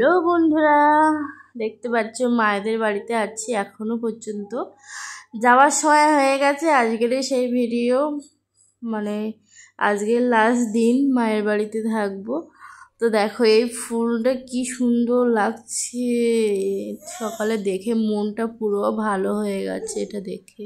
Hello বন্ধুরা, দেখতে পাচ্ছ মায়েদের বাড়িতে আছি এখনো পর্যন্ত। যাওয়ার সময় হয়ে গেছে। আজকের সেই ভিডিও, মানে আজকের লাস্ট দিন মায়ের বাড়িতে থাকবো। তো দেখো এই ফুলটা কি সুন্দর লাগছে, সকালে দেখে মনটা পুরো ভালো হয়ে গেছে এটা দেখে।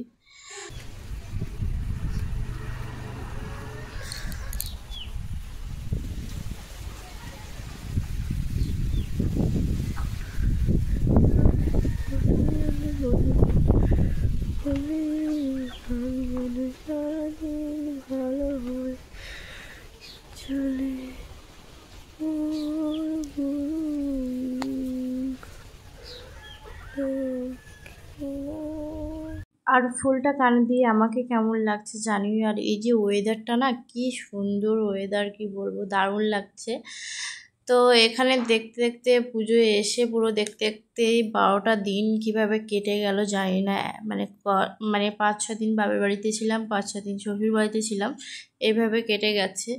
আর ফুলটা কানে দিয়ে আমাকে কেমন লাগছে জানিও। আর এই যে ওয়েদারটা না, কি সুন্দর ওয়েদার, কি বলবো, দারুণ লাগছে। তো এখানে দেখতে দেখতে পুজো এসে পুরো দেখতে দেখতে 12টা দিন কিভাবে কেটে গেল জানি না। মানে 5-6 দিন বাবার বাড়িতে ছিলাম, 5-6 দিন শ্বশুর বাড়িতে ছিলাম, এইভাবে কেটে গেছে।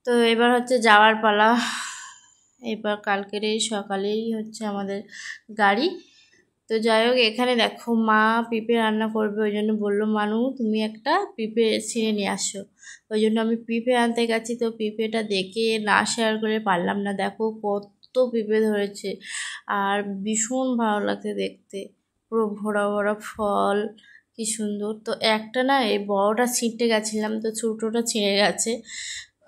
তো এবার হচ্ছে যাওয়ার পালা। এবার কালকের সকালেই হচ্ছে আমাদের গাড়ি। তো যাই হোক, এখানে দেখো মা পিঁপে রান্না করবে, ওই জন্য বললো মানু তুমি একটা পিঁপে ছিঁড়ে নিয়ে আসো। ওই জন্য আমি পিঁপে আনতে গেছি। তো পিঁপেটা দেখে না শেয়ার করে পারলাম না। দেখো কত পিঁপে ধরেছে, আর ভীষণ ভালো লাগছে দেখতে, পুরো ভরা ভরা ফল, কি সুন্দর। তো একটা না এই বড়টা ছিঁড়তে গেছিলাম, তো ছোটোটা ছিঁড়ে গেছে।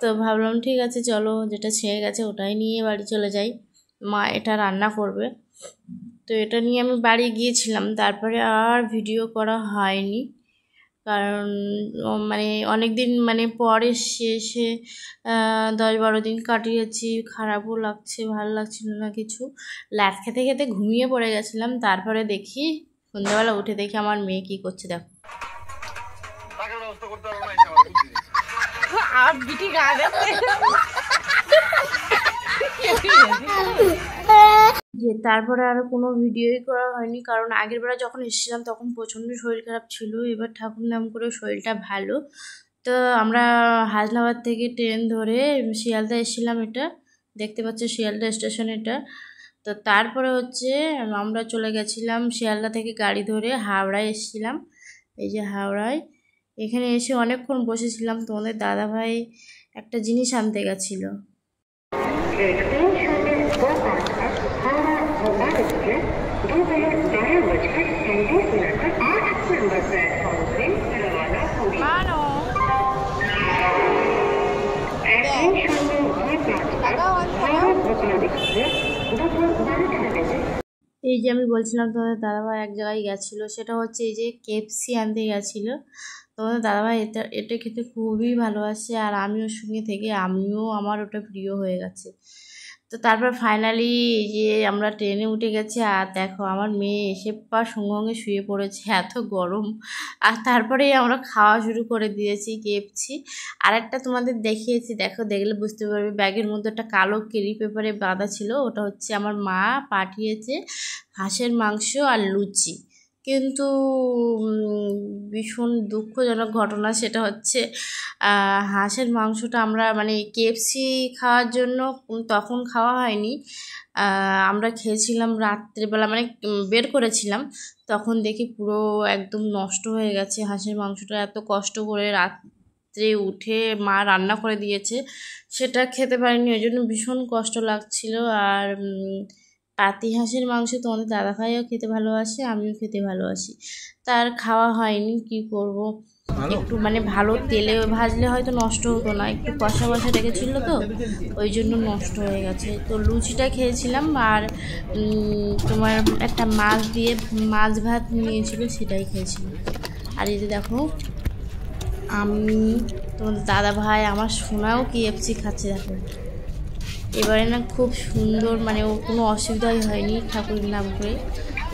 তো ভাবলাম ঠিক আছে চলো, যেটা ছিঁড়ে গেছে ওটাই নিয়ে বাড়ি চলে যাই, মা এটা রান্না করবে। তো এটা নিয়ে আমি বাড়ি গিয়েছিলাম, তারপরে আর ভিডিও করা হয়নি, কারণ মানে অনেক দিন পরে শেষে 10-12 দিন কাটিয়েছি। খারাপও লাগছে, ভালো লাগছিল না কিছু। ল্যাট খেতে খেতে ঘুমিয়ে পড়ে গেছিলাম। তারপরে দেখি সন্ধ্যাবেলা উঠে দেখি আমার মেয়ে কি করছে, দেখো। যে তারপরে আর কোনো ভিডিওই করা হয়নি, কারণ আগের বেলা যখন এসেছিলাম তখন প্রচণ্ড শরীর খারাপ ছিল। এবার ঠাকুর নাম করে শরীরটা ভালো। তো আমরা হাসনাবাদ থেকে ট্রেন ধরে শিয়ালদা এসেছিলাম, এটা দেখতে পাচ্ছ শিয়ালদা স্টেশন এটা। তো তারপরে হচ্ছে আমরা চলে গেছিলাম শিয়ালদা থেকে গাড়ি ধরে হাওড়ায় এসেছিলাম। এই যে হাওড়ায়, এখানে এসে অনেকক্ষণ বসেছিলাম। তোমাদের দাদাভাই একটা জিনিস আনতে গেছিলো। এই যে আমি বলছিলাম তোমাদের দাদাভাই এক জায়গায় গেছিলো, সেটা হচ্ছে এই যে কেএফসি আনতে গেছিলো। তোমাদের দাদাভাই এটা খেতে খুবই ভালোবাসে, আর আমি ওর সঙ্গে থেকে আমার ওটা প্রিয় হয়ে গেছে। তো তারপর ফাইনালি এই যে আমরা ট্রেনে উঠে গেছি, আর দেখো আমার মেয়ে এসে সঙ্গে সঙ্গে শুয়ে পড়েছে, এত গরম। আর তারপরেই আমরা খাওয়া শুরু করে দিয়েছি কেএফসি। আর একটা তোমাদের দেখিয়েছি, দেখো, দেখলে বুঝতে পারবে। ব্যাগের মধ্যে একটা কালো কেরি পেপারে বাঁধা ছিল, ওটা হচ্ছে আমার মা পাঠিয়েছে হাঁসের মাংস আর লুচি। কিন্তু ভীষণ দুঃখজনক ঘটনা, সেটা হচ্ছে হাঁসের মাংসটা আমরা কেএফসি খাওয়ার জন্য তখন খাওয়া হয়নি। আমরা খেয়েছিলাম রাত্রেবেলা, বের করেছিলাম, তখন দেখি পুরো একদম নষ্ট হয়ে গেছে হাঁসের মাংসটা। এত কষ্ট করে রাত্রে উঠে মা রান্না করে দিয়েছে, সেটা খেতে পারিনি, ওই জন্য ভীষণ কষ্ট লাগছিল। আর পাতি হাঁসের মাংস তোমাদের দাদাভাইও খেতে ভালোবাসে, আমিও খেতে ভালোবাসি, তার খাওয়া হয়নি। কি করব, একটু ভালো তেলে ভাজলে হয়তো নষ্ট হতো না, একটু কষা কষা রেখেছিল তো ওই জন্য নষ্ট হয়ে গেছে। তো লুচিটা খেয়েছিলাম, আর তোমার একটা মাছ দিয়ে মাছ ভাত নিয়েছিল, সেটাই খেয়েছিলাম। আর এই যে দেখো আমি, তোমাদের দাদাভাই, আমার সোনাও কেএফসি খাচ্ছে, দেখো। এবারে না খুব সুন্দর, ও কোনো অসুবিধাই হয়নি ঠাকুরের নাম করে।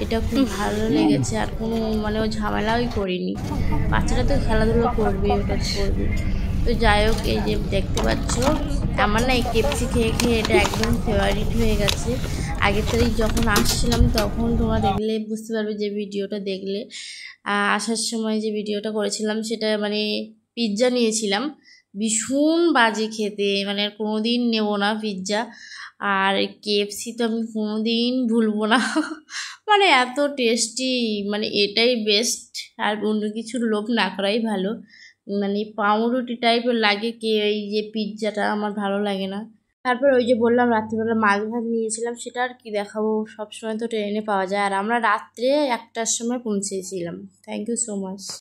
এটা খুব ভালো লেগেছে, আর কোনো ও ঝামেলাই করিনি। বাচ্চারা তো খেলাধুলো করবে, ওটা করবে। তো যাই হোক, এই যে দেখতে পাচ্ছ আমার না এই কেএফসি খেয়ে খেয়ে এটা একদম ফেভারিট হয়ে গেছে। আগের তারিখ যখন আসছিলাম তখন তোমরা দেখলে বুঝতে পারবে, যে ভিডিওটা দেখলে আসার সময় যে ভিডিওটা করেছিলাম, সেটা পিৎজা নিয়েছিলাম। ভীষণ বাজে খেতে, মানে কোনো দিন নেবো না পিৎজা। আর কেএফসি তো আমি কোনো দিন ভুলবো না মানে এত টেস্টি, মানে এটাই বেস্ট। আর অন্য কিছুর লোভ না করাই ভালো। মানে পাউরুটি টাইপের লাগে এই যে পিৎজাটা আমার ভালো লাগে না। তারপর ওই যে বললাম রাত্রিবেলা মাছ ভাত নিয়েছিলাম, সেটা আর কি দেখাবো, সবসময় তো ট্রেনে পাওয়া যায়। আর আমরা রাত্রে 1টার সময় পৌঁছেছিলাম। Thank you so much.